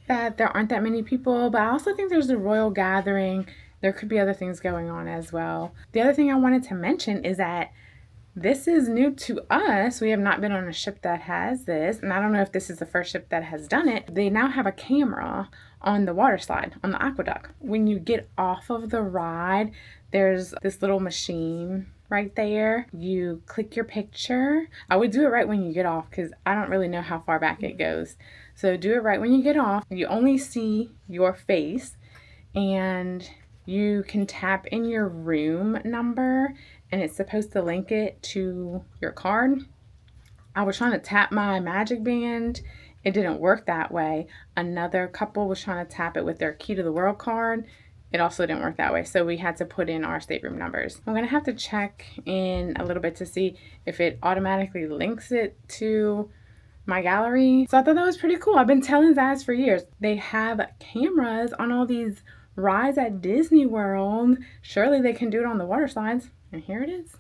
that there aren't that many people. But I also think there's a royal gathering. There could be other things going on as well. The other thing I wanted to mention is that this is new to us. We have not been on a ship that has this, and I don't know if this is the first ship that has done it. They now have a camera on the water slide, on the AquaDuck. When you get off of the ride, there's this little machine right there. You click your picture. I would do it right when you get off because I don't really know how far back it goes. So do it right when you get off. You only see your face, and you can tap in your room number, and it's supposed to link it to your card. I was trying to tap my magic band it didn't work that way. Another couple was trying to tap it with their Key to the World card. It also didn't work that way, so we had to put in our stateroom numbers. I'm gonna have to check in a little bit to see if it automatically links it to my gallery. So I thought that was pretty cool. I've been telling Zaz for years. They have cameras on all these rides at Disney World. Surely they can do it on the water slides. And here it is.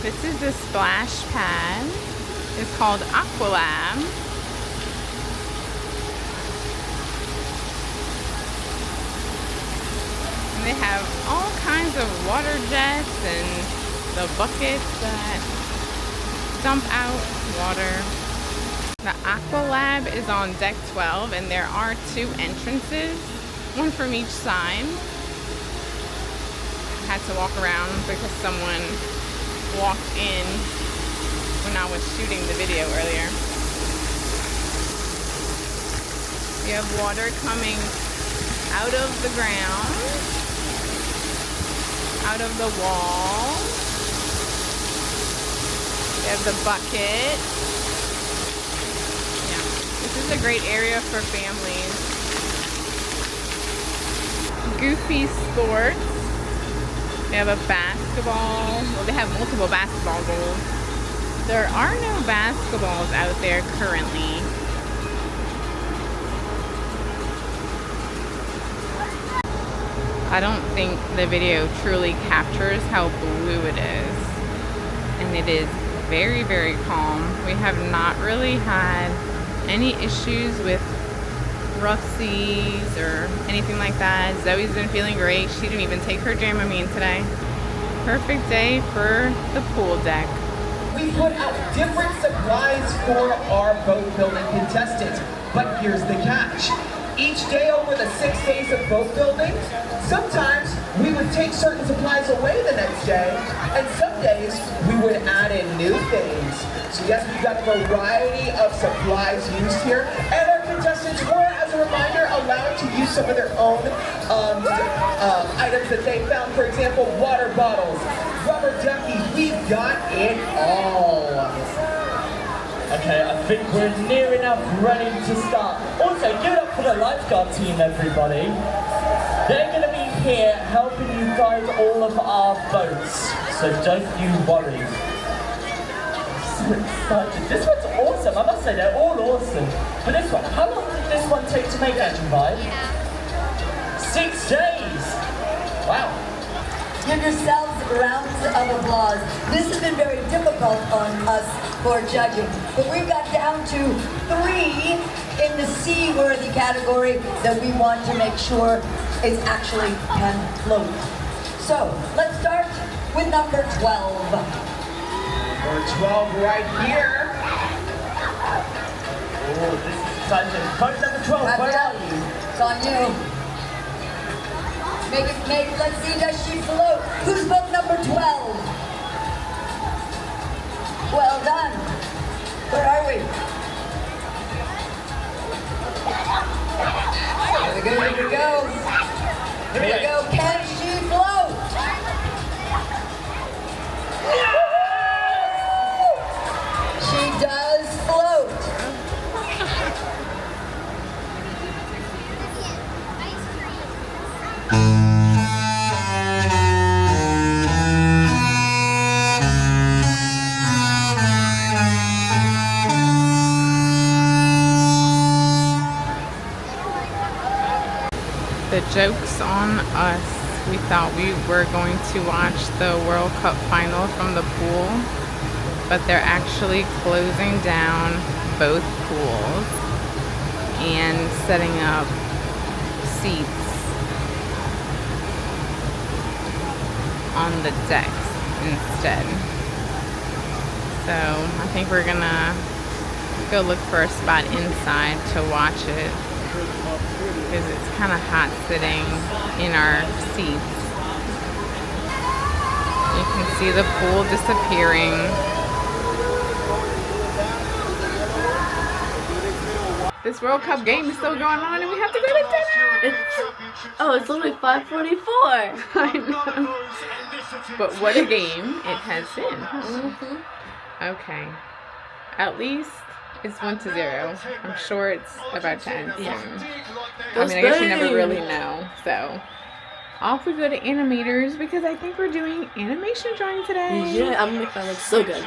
This is the splash pad. It's called AquaLab. And they have all kinds of water jets and the buckets that dump out water. The AquaLab is on deck 12 and there are 2 entrances, one from each side. I had to walk around because someone walked in when I was shooting the video earlier. We have water coming out of the ground, out of the wall. We have the bucket. Yeah, this is a great area for families. Goofy Sports. They have a basketball. Well, they have multiple basketball goals. There are no basketballs out there currently. I don't think the video truly captures how blue it is. And it is very, very calm. We have not really had any issues with rough seas or anything like that. Zoe's been feeling great. She didn't even take her Dramamine today. Perfect day for the pool deck. We put out different supplies for our boat building contestants, but here's the catch. Each day over the 6 days of boat building, sometimes we would take certain supplies away the next day, and some days we would add in new things. So yes, we've got a variety of supplies used here, and our contestants were, as a reminder, allowed to use some of their own items that they found. For example, water bottles, rubber duckies. We've got it all. Okay, I think we're near enough ready to start. Also, give it up for the lifeguard team, everybody. They're going to be here helping you guide all of our boats, so don't you worry. So excited. This one's awesome. I must say, they're all awesome. But this one, how long did this one take to make, Andrew Vibe? 6 days. Wow. Give yourselves rounds of applause. This has been very difficult on us for judging, but we've got down to 3 in the seaworthy category that we want to make sure it actually can float. So let's start with number 12. Number 12 right here. Oh, this is exciting. Boat number 12, where are you? It's on you. Let's see, does she float? Who's boat number 12? Well done. Where are we? Here we go, here we go. Here we go. Can she float? She does float. The joke's on us. We thought we were going to watch the World Cup final from the pool, but they're actually closing down both pools and setting up seats on the decks instead. So I think we're gonna go look for a spot inside to watch it, because it's kind of hot sitting in our seats. you can see the pool disappearing. This World Cup game is still going on and we have to go to dinner! It's only 5:44. I know. But what a game it has been. Okay. At least it's 1-0. I'm sure it's about to end soon. I mean, I guess you never really know. So, off we go to animators because I think we're doing animation drawing today. Yeah, I'm gonna make that look so good.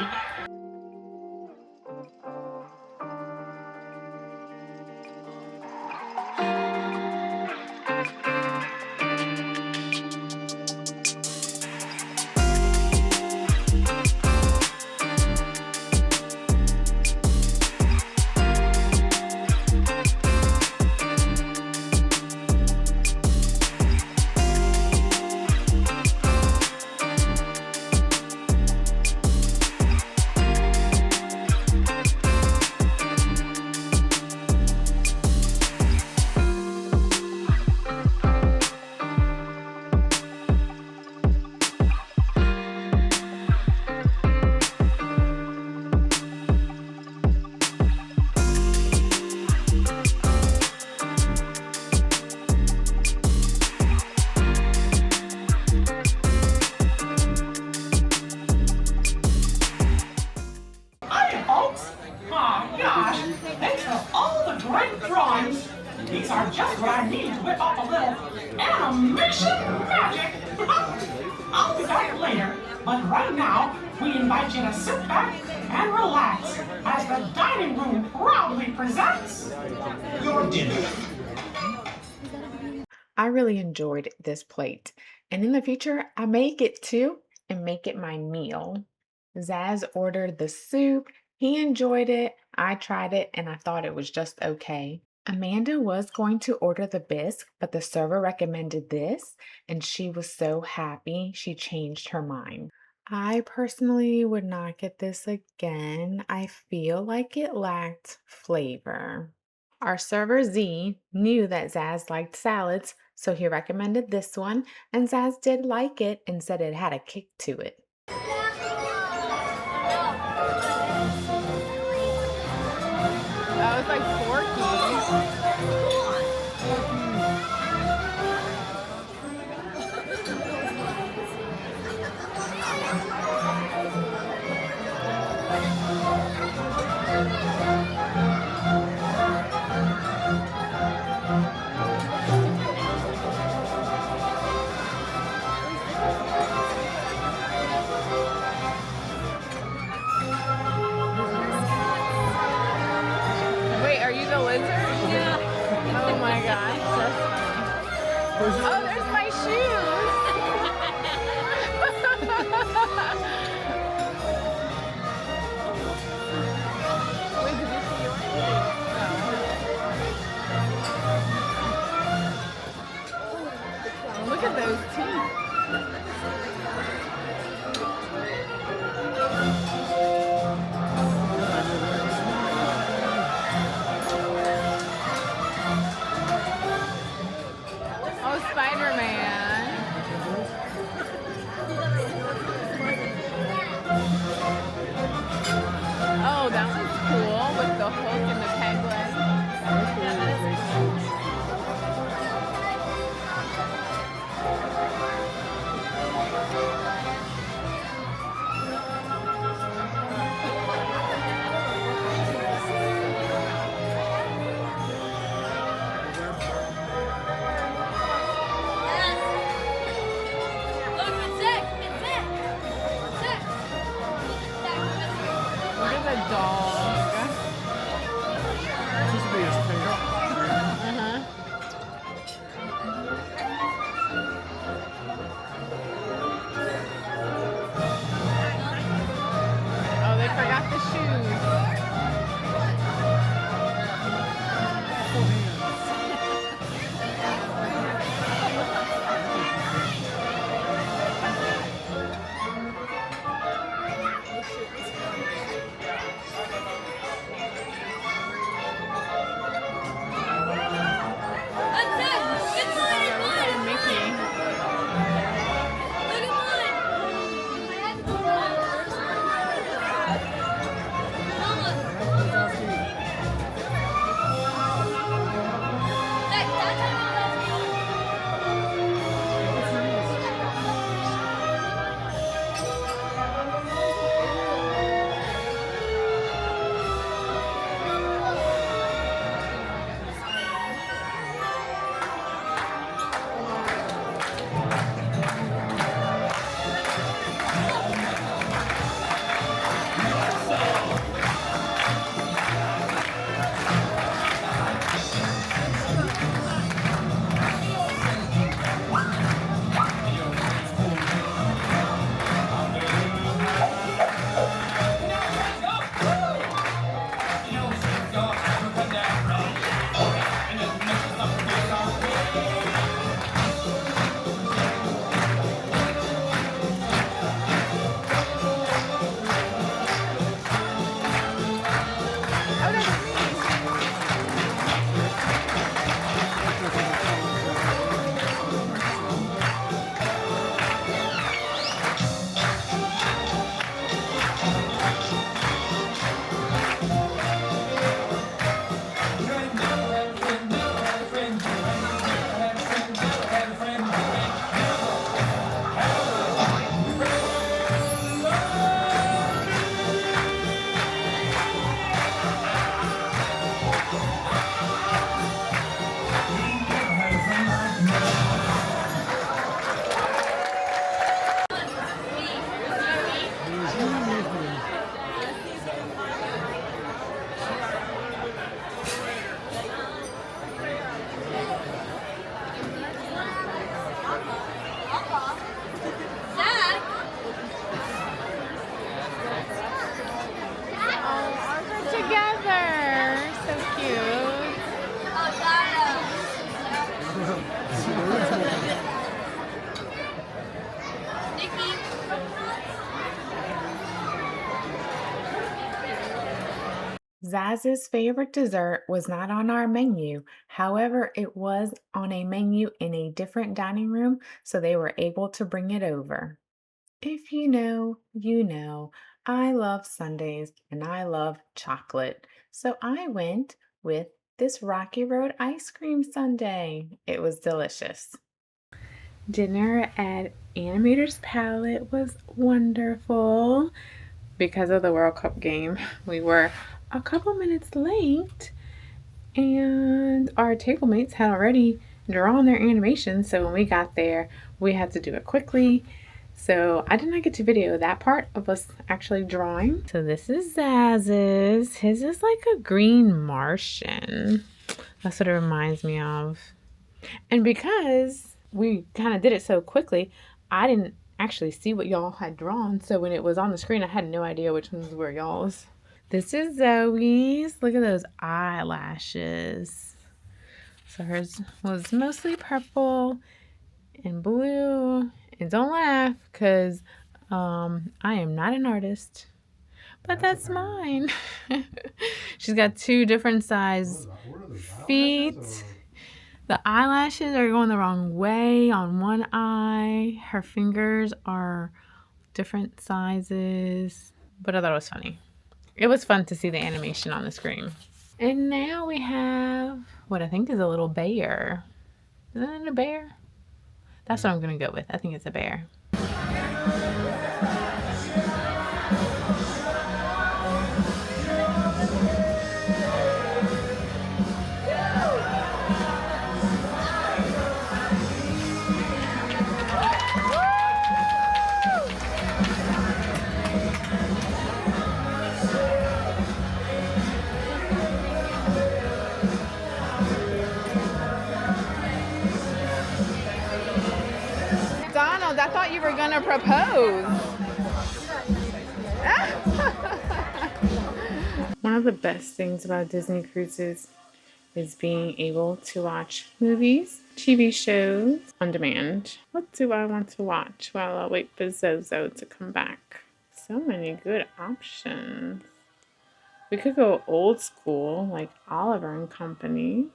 These are just what I need to whip up a little animation magic. I'll be back later, but right now, we invite you to sit back and relax as the dining room proudly presents your dinner. I really enjoyed this plate, and in the future, I may get two and make it my meal. Zaz ordered the soup. He enjoyed it. I tried it, and I thought it was just okay. Amanda was going to order the bisque, but the server recommended this, and she was so happy she changed her mind. I personally would not get this again. I feel like it lacked flavor. Our server Z knew that Zaz liked salads, so he recommended this one, and Zaz did like it and said it had a kick to it. That was like Forky. Wait, are you the lizard? Yeah. Oh my gosh, that's funny. Oh, there's my shoes! Wait, did you see yours? Oh. Look at those teeth. Spider-Man. Oh, that was cool with the Hulk and the peg leg. That was really Zaz's favorite dessert was not on our menu. However, it was on a menu in a different dining room, so they were able to bring it over. If you know, you know. I love sundaes and I love chocolate. So I went with this Rocky Road ice cream sundae. It was delicious. Dinner at Animator's Palette was wonderful. Because of the World Cup game, we were a couple minutes late and our table mates had already drawn their animation, so when we got there we had to do it quickly. So I did not get to video that part of us actually drawing. So this is Zaz's. His is like a green Martian. That's what it reminds me of. And because we kind of did it so quickly, I didn't actually see what y'all had drawn. So when it was on the screen, I had no idea which ones were y'all's. This is Zoe's. Look at those eyelashes. So hers was mostly purple and blue. And don't laugh, because I am not an artist. But that's mine. She's got two different size feet. The eyelashes are going the wrong way on one eye. Her fingers are different sizes. But I thought it was funny. It was fun to see the animation on the screen. And now we have what I think is a little bear. Isn't it a bear? That's what I'm going to go with. I think it's a bear. Donald, I thought you were going to propose. One of the best things about Disney cruises is being able to watch movies, TV shows on demand. What do I want to watch while I wait for Zozo to come back? So many good options. We could go old school, like Oliver and Company.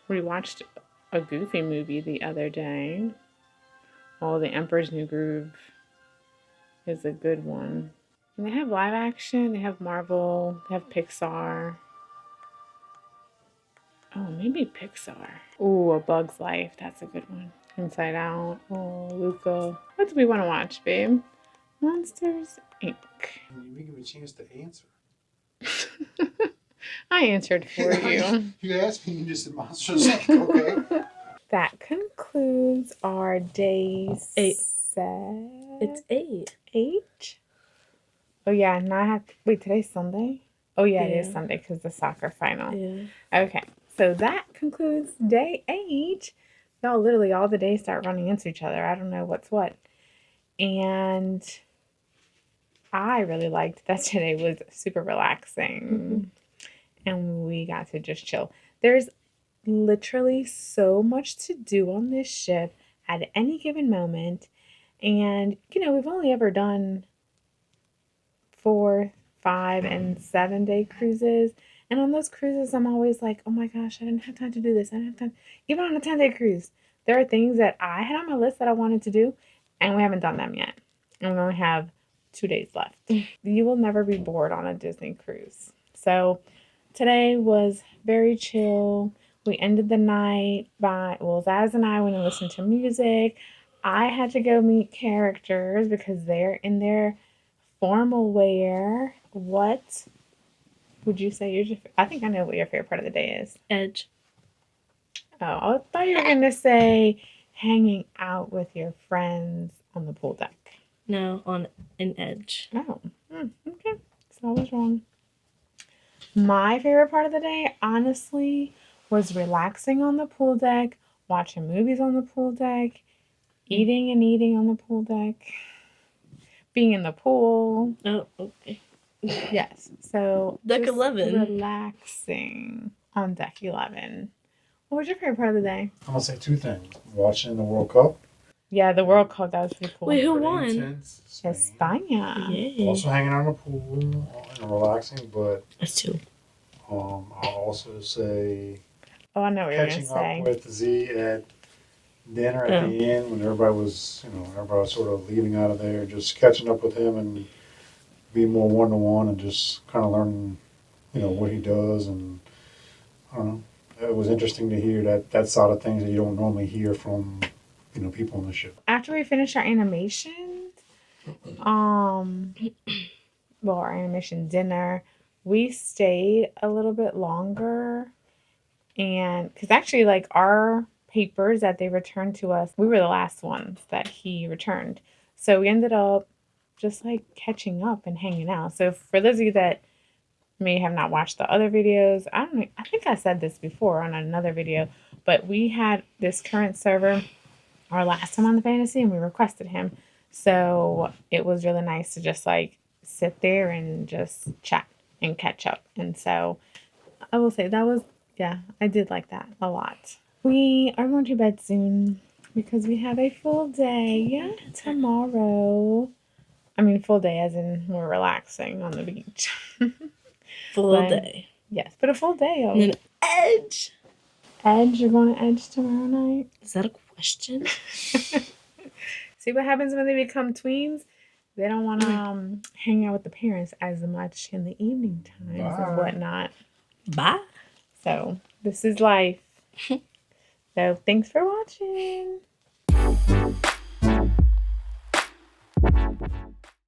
We watched a Goofy movie the other day. Oh, The Emperor's New Groove is a good one. And they have live action, they have Marvel, they have Pixar. Oh, maybe Pixar. Oh, A Bug's Life, that's a good one. Inside Out, oh, Luca. What do we want to watch, babe? Monsters, Inc. You didn't give me a chance to answer. I answered for you. You asked me, you just said Monsters Inc., okay? That concludes our day 8. set. It's 8. 8? Oh yeah, now I have to, wait, today's Sunday? Oh yeah, it is Yeah. Sunday because the soccer final. Yeah. Okay, so that concludes day 8. Y'all, literally all the days start running into each other. I don't know what's what. And I really liked that today was super relaxing. And we got to just chill. There's literally so much to do on this ship at any given moment. And, you know, we've only ever done 4, 5, and 7 day cruises. And on those cruises, I'm always like, oh my gosh, I didn't have time to do this. I didn't have time. Even on a 10-day cruise, there are things that I had on my list that I wanted to do, and we haven't done them yet. And we only have 2 days left. You will never be bored on a Disney cruise. So today was very chill. We ended the night by, well, Zaz and I went and listened to music. I had to go meet characters because they're in their formal wear. What would you say your, I think I know what your favorite part of the day is. Edge. Oh, I thought you were going to say hanging out with your friends on the pool deck. No, on an edge. Oh, okay. So I was wrong. My favorite part of the day, honestly, was relaxing on the pool deck, watching movies on the pool deck, eating and eating on the pool deck, being in the pool. Oh, okay. Yes. So Deck just 11. Relaxing on deck 11. What was your favorite part of the day? I'm going to say 2 things. Watching the World Cup Yeah, the World Cup, that was pretty cool. Wait, who Pretty won? intense. España. Yeah. Also hanging out in the pool and relaxing, but Us too. I'll also say Oh, I know what you're going to catching say. up with Z at dinner at the end when everybody was, everybody was sort of leaving out of there, just catching up with him and be more one-to-one and just kind of learning, what he does. And I don't know, it was interesting to hear that side of things that you don't normally hear from, people on the ship. After we finished our animations, our animation dinner, we stayed a little bit longer. And because actually, like, our papers that they returned to us, we were the last ones that he returned. So we ended up just like catching up and hanging out. So for those of you that may have not watched the other videos, I think I said this before on another video, but we had this current server our last time on the fantasy and we requested him. So it was really nice to just like sit there and just chat and catch up. And so I will say that was, yeah, I did like that a lot. We are going to bed soon because we have a full day tomorrow. I mean, full day as in we're relaxing on the beach. Full day. Yes, but a full day. And then Edge. Edge, you're going to Edge tomorrow night? Is that a question? See what happens when they become tweens? They don't want to hang out with the parents as much in the evening times and whatnot. Bye. So this is life. So thanks for watching.